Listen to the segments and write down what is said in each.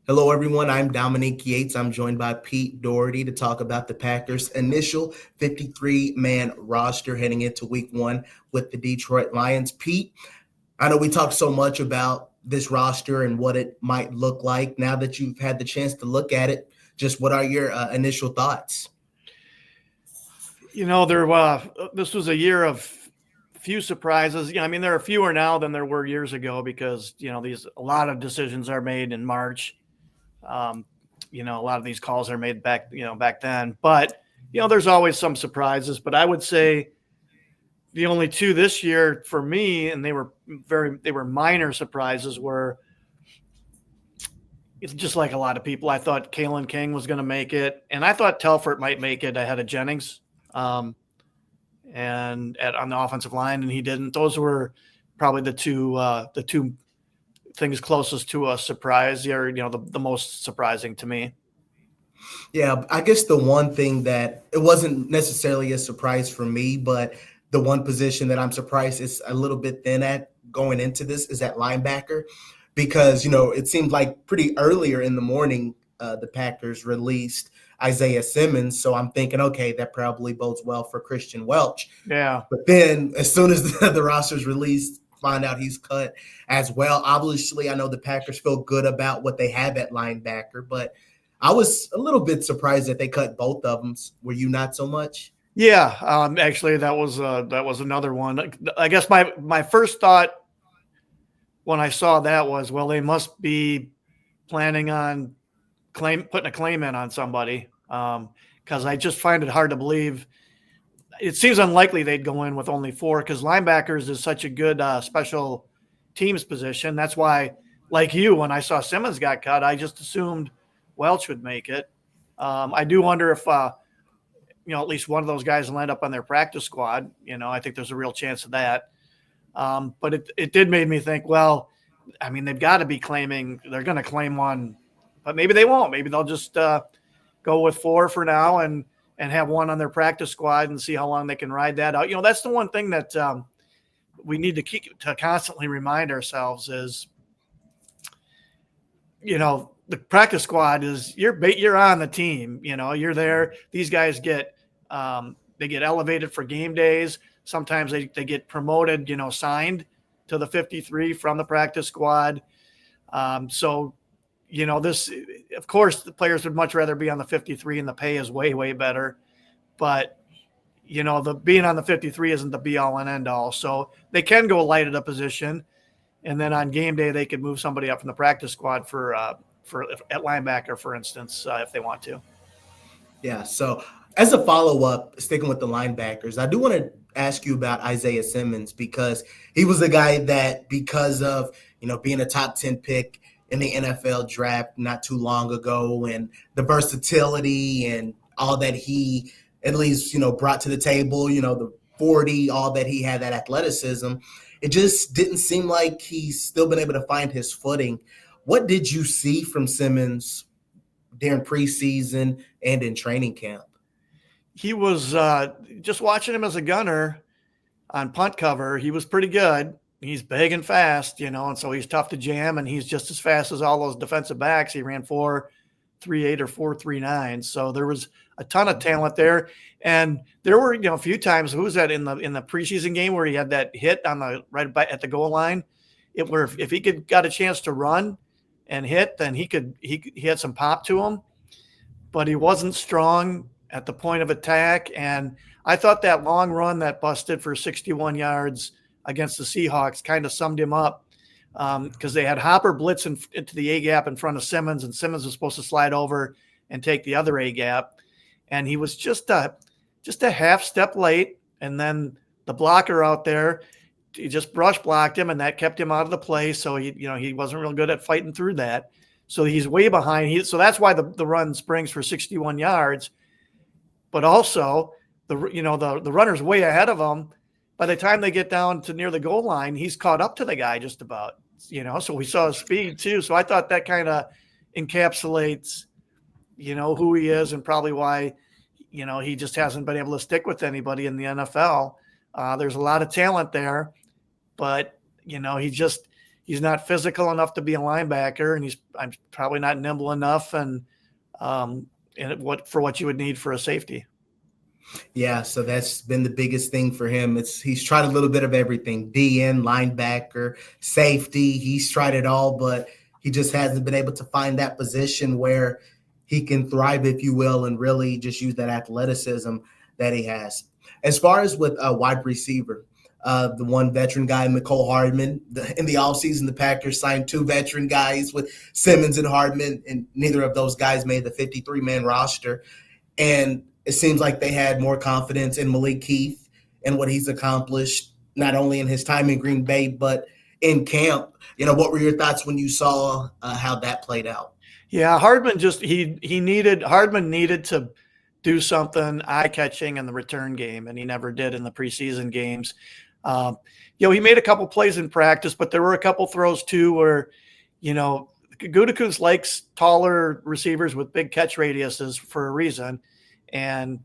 Hello, everyone. I'm Dominique Yates. I'm joined by Pete Dougherty to talk about the Packers' initial 53-man roster heading into week one with the Detroit Lions. Pete, I know we talked so much about this roster and what it might look like. Now that you've had the chance to look at it, just what are your initial thoughts? This was a year of few surprises. I mean, there are fewer now than there were years ago because a lot of decisions are made in March. Um, a lot of these calls are made back then. But there's always some surprises. But I would say the only two this year for me, and they were minor surprises, were it's just like a lot of people. I thought Kalen King was going to make it, and I thought Telfort might make it ahead of Jennings. Um, on the offensive line, and he didn't. Those were probably the two things closest to a surprise, or the most surprising to me. Yeah, I guess the one thing that it wasn't necessarily a surprise for me, but the one position that I'm surprised is a little bit thin at going into this is at linebacker because, it seemed like pretty earlier in the morning, the Packers released Isaiah Simmons. So I'm thinking, okay, that probably bodes well for Christian Welch. Yeah. But then as soon as the roster's released, find out he's cut as well. Obviously, I know the Packers feel good about what they have at linebacker, but I was a little bit surprised that they cut both of them. Were you not so much? Yeah, actually, that was another one. I guess my first thought when I saw that was, well, they must be planning on putting a claim in on somebody, because I just find it hard to believe. It seems unlikely they'd go in with only four because linebackers is such a good special teams position. That's why, like you, when I saw Simmons got cut, I just assumed Welch would make it. I do wonder if at least one of those guys will end up on their practice squad. I think there's a real chance of that. But it did make me think, well, I mean, they've got to be claiming, they're going to claim one, but maybe they won't. Maybe they'll just go with four for now and have one on their practice squad and see how long they can ride that out. That's the one thing that we need to constantly remind ourselves is, the practice squad is you're on the team. You're there. These guys they get elevated for game days. Sometimes they get promoted, signed to the 53 from the practice squad. So this, of course, the players would much rather be on the 53, and the pay is way, way better. But the being on the 53 isn't the be all and end all. So they can go light at a position, and then on game day they could move somebody up from the practice squad for at linebacker, for instance, if they want to. Yeah. So as a follow up, sticking with the linebackers, I do want to ask you about Isaiah Simmons because he was a guy that, because of being a top 10 pick in the NFL draft not too long ago, and the versatility and all that he at least brought to the table, the 40, all that he had, that athleticism, it just didn't seem like he's still been able to find his footing. What did you see from Simmons during preseason and in training camp? He was just watching him as a gunner on punt cover. He was pretty good. He's big and fast, and so he's tough to jam, and he's just as fast as all those defensive backs. He ran 4.38 or 4.39. So there was a ton of talent there. And there were, a few times, who was that in the preseason game where he had that hit on the right at the goal line? If he got a chance to run and hit, then he had some pop to him, but he wasn't strong at the point of attack. And I thought that long run that busted for 61 yards against the Seahawks kind of summed him up, because they had Hopper blitz into the A gap in front of Simmons, and Simmons was supposed to slide over and take the other A gap, and he was just a half step late, and then the blocker out there, he just brush blocked him, and that kept him out of the play. So he wasn't real good at fighting through that. So he's way behind. So that's why the run springs for 61 yards. But also the runner's way ahead of him. By the time they get down to near the goal line, he's caught up to the guy just about. So we saw his speed too. So I thought that kind of encapsulates, who he is, and probably why, he just hasn't been able to stick with anybody in the NFL. There's a lot of talent there, but he he's not physical enough to be a linebacker, and I'm probably not nimble enough, and what you would need for a safety. Yeah, so that's been the biggest thing for him. He's tried a little bit of everything: DN, linebacker, safety. He's tried it all, but he just hasn't been able to find that position where he can thrive, if you will, and really just use that athleticism that he has. As far as with a wide receiver, the one veteran guy, Mecole Hardman. In the offseason, the Packers signed 2 veteran guys with Simmons and Hardman, and neither of those guys made the 53-man roster. And it seems like they had more confidence in Malik Keith and what he's accomplished, not only in his time in Green Bay, but in camp. What were your thoughts when you saw how that played out? Yeah, Hardman Hardman needed to do something eye-catching in the return game, and he never did in the preseason games. He made a couple plays in practice, but there were a couple throws too where, Gutekunst likes taller receivers with big catch radiuses for a reason, and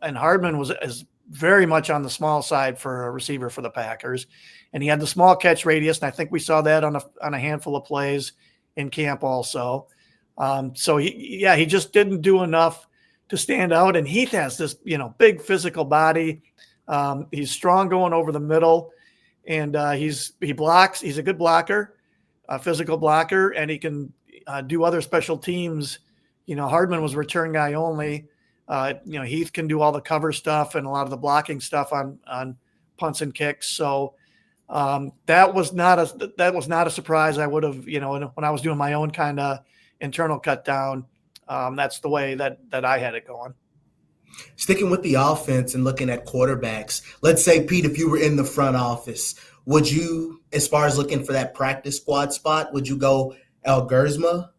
Hardman is very much on the small side for a receiver for the Packers, and he had the small catch radius, and I think we saw that on a handful of plays in camp also. So he just didn't do enough to stand out, and Heath has this big physical body. He's strong going over the middle, and he blocks. He's a good blocker, a physical blocker, and he can do other special teams. Hardman was return guy only. Heath can do all the cover stuff and a lot of the blocking stuff on punts and kicks. So that was not a surprise. I would have, when I was doing my own kind of internal cut down, that's the way that I had it going. Sticking with the offense and looking at quarterbacks, let's say, Pete, if you were in the front office, would you, as far as looking for that practice squad spot, would you go Elgersma,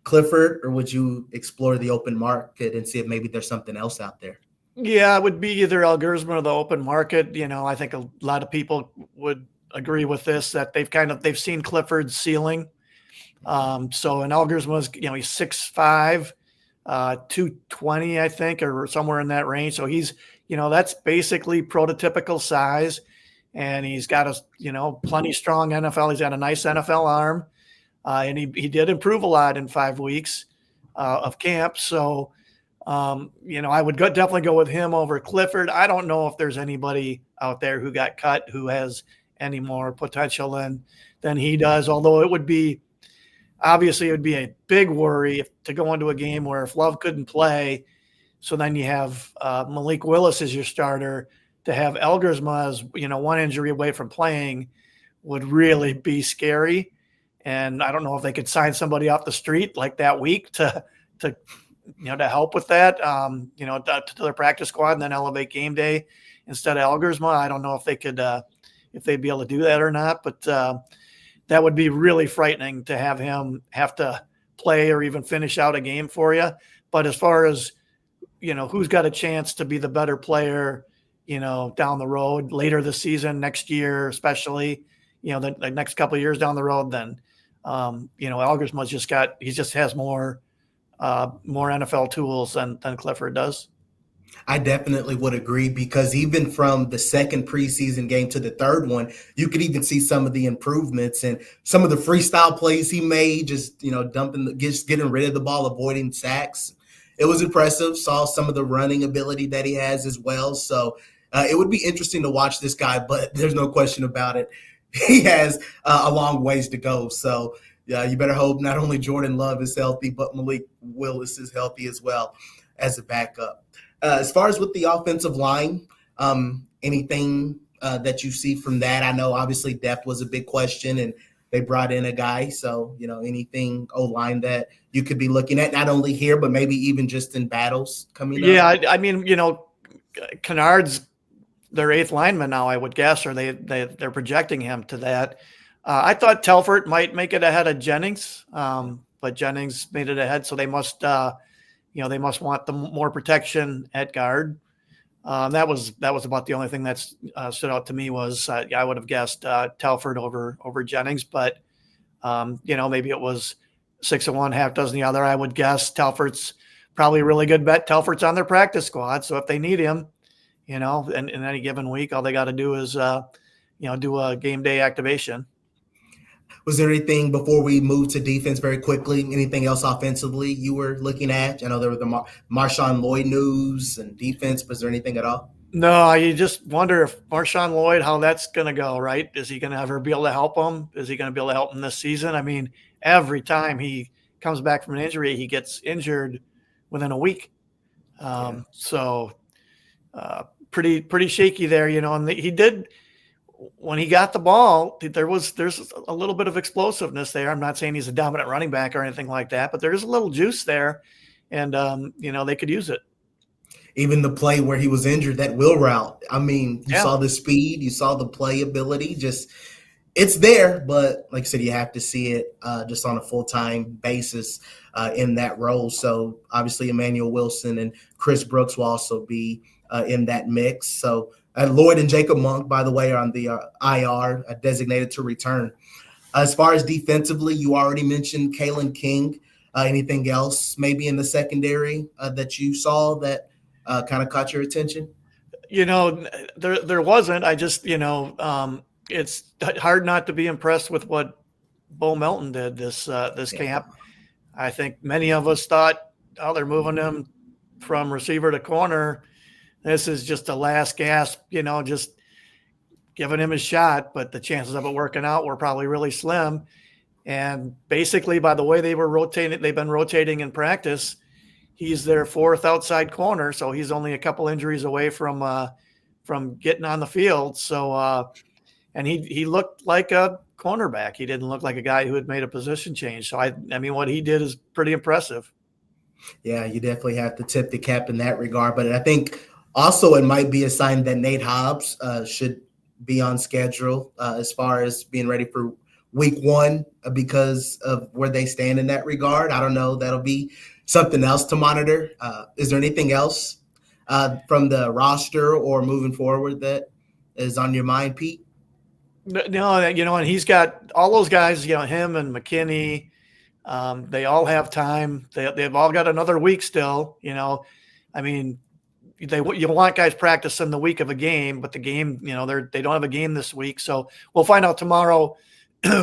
Clifford, or would you explore the open market and see if maybe there's something else out there? Yeah, it would be either Elgersma or the open market. I think a lot of people would agree with this, that they've seen Clifford's ceiling. So in Elgersma's, he's 6'5", 220, I think, or somewhere in that range. So he's, that's basically prototypical size, and he's got plenty strong NFL. He's got a nice NFL arm, and he did improve a lot in 5 weeks of camp. So, I would definitely go with him over Clifford. I don't know if there's anybody out there who got cut who has any more potential than he does, although it would be a big worry to go into a game where if Love couldn't play, so then you have Malik Willis as your starter, to have Elgersma as, one injury away from playing would really be scary. And I don't know if they could sign somebody off the street like that week to help with that, to their practice squad and then elevate game day instead of Elgersma. I don't know if they could, if they'd be able to do that or not, but that would be really frightening to have him have to play or even finish out a game for you. But as far as, who's got a chance to be the better player, down the road later this season, next year, especially, the next couple of years down the road, then, Elgersma's he just has more NFL tools than Clifford does. I definitely would agree, because even from the second preseason game to the third one, you could even see some of the improvements and some of the freestyle plays he made, just, getting rid of the ball, avoiding sacks. It was impressive. Saw some of the running ability that he has as well. So it would be interesting to watch this guy, but there's no question about it. He has a long ways to go. So you better hope not only Jordan Love is healthy, but Malik Willis is healthy as well as a backup. As far as with the offensive line, anything that you see from that? I know obviously depth was a big question, and they brought in a guy. So, anything O-line that you could be looking at, not only here, but maybe even just in battles coming up? Yeah, I mean, Kennard's their 8th lineman now, I would guess, or they're projecting him to that. I thought Telfort might make it ahead of Jennings, but Jennings made it ahead, so they must they must want the more protection at guard. That was about the only thing that stood out to me was I would have guessed Telfort over Jennings, but maybe it was 6 of one, half dozen the other. I would guess Telfort's probably a really good bet. Telfort's on their practice squad, so if they need him, in any given week, all they got to do is do a game day activation. Was there anything before we move to defense very quickly? Anything else offensively you were looking at? I know there were the Marshawn Lloyd news and defense. Was there anything at all? No, you just wonder if Marshawn Lloyd, how that's going to go, right? Is he going to ever be able to help him? Is he going to be able to help him this season? I mean, every time he comes back from an injury, he gets injured within a week. So pretty shaky there, and he did, when he got the ball, there's a little bit of explosiveness there. I'm not saying he's a dominant running back or anything like that, but there's a little juice there, and they could use it. Even the play where he was injured, that wheel route. I mean, you saw the speed, you saw the playability. Just it's there, but like I said, you have to see it just on a full-time basis in that role. So obviously, Emmanuel Wilson and Chris Brooks will also be in that mix. So Lloyd and Jacob Monk, by the way, are on the IR, designated to return. As far as defensively, you already mentioned Kalen King. Anything else maybe in the secondary that you saw that kind of caught your attention? There wasn't. I just, it's hard not to be impressed with what Bo Melton did this camp. I think many of us thought, they're moving him from receiver to corner. This is just a last gasp, just giving him a shot, but the chances of it working out were probably really slim. And basically, by the way they've been rotating in practice, he's their fourth outside corner, so he's only a couple injuries away from getting on the field. So, and he looked like a cornerback. He didn't look like a guy who had made a position change. So, I mean, what he did is pretty impressive. Yeah, you definitely have to tip the cap in that regard. But I think also it might be a sign that Nate Hobbs should be on schedule as far as being ready for week one because of where they stand in that regard. I don't know. That'll be something else to monitor. Is there anything else from the roster or moving forward that is on your mind, Pete? No, and he's got all those guys, him and McKinney. They all have time. They've all got another week still. I mean, you want guys practicing the week of a game, but the game, they don't have a game this week. So we'll find out tomorrow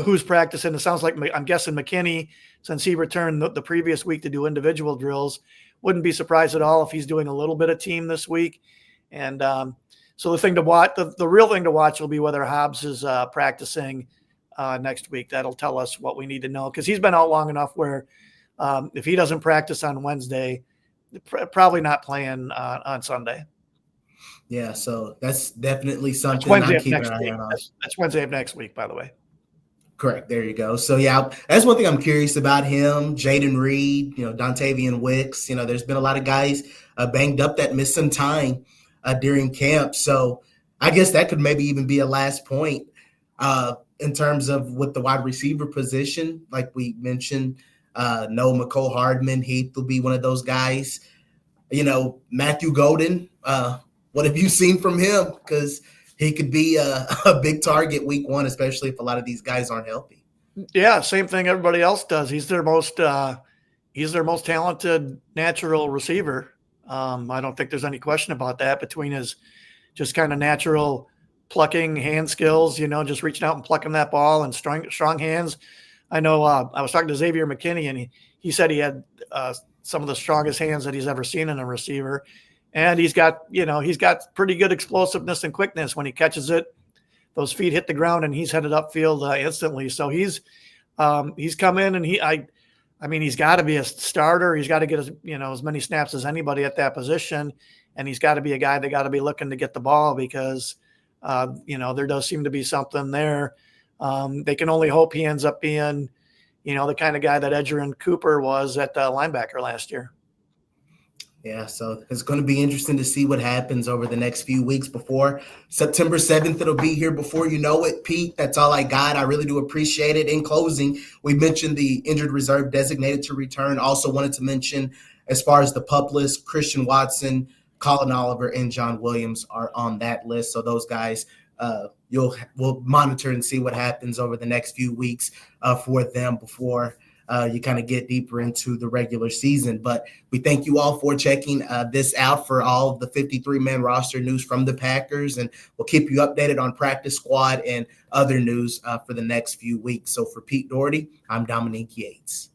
who's practicing. It sounds like I'm guessing McKinney, since he returned the previous week to do individual drills. Wouldn't be surprised at all if he's doing a little bit of team this week. And so the thing to watch, the real thing to watch will be whether Hobbs is practicing next week. That'll tell us what we need to know, because he's been out long enough where if he doesn't practice on Wednesday, probably not playing on Sunday. Yeah, so that's definitely something Wednesday I'm keeping next an week. eye on. That's Wednesday of next week, by the way. Correct. There you go. So, yeah, that's one thing I'm curious about him. Jaden Reed, Dontavian Wicks. There's been a lot of guys banged up that missed some time during camp. So I guess that could maybe even be a last point in terms of with the wide receiver position. Like we mentioned, Noah McCole-Hardman, Heath will be one of those guys. Matthew Golden, what have you seen from him? Because he could be a big target week one, especially if a lot of these guys aren't healthy. Yeah, same thing everybody else does. He's their most talented natural receiver. I don't think there's any question about that, between his just kind of natural plucking hand skills, just reaching out and plucking that ball, and strong hands. I know I was talking to Xavier McKinney, and he said he had some of the strongest hands that he's ever seen in a receiver. And he's got pretty good explosiveness and quickness when he catches it. Those feet hit the ground and he's headed upfield instantly. So he's come in, and he's got to be a starter. He's got to get as many snaps as anybody at that position, and he's got to be a guy that got to be looking to get the ball, because there does seem to be something there. They can only hope he ends up being the kind of guy that Edgerrin Cooper was at linebacker last year. Yeah, so it's going to be interesting to see what happens over the next few weeks before September 7th. It'll be here before you know it, Pete. That's all I got. I really do appreciate it. In closing, we mentioned the injured reserve designated to return. Also wanted to mention, as far as the PUP list, Christian Watson, Colin Oliver, and John Williams are on that list. So those guys, we'll monitor and see what happens over the next few weeks for them before you kind of get deeper into the regular season. But we thank you all for checking this out for all of the 53-man roster news from the Packers, and we'll keep you updated on practice squad and other news for the next few weeks. So for Pete Dougherty, I'm Dominique Yates.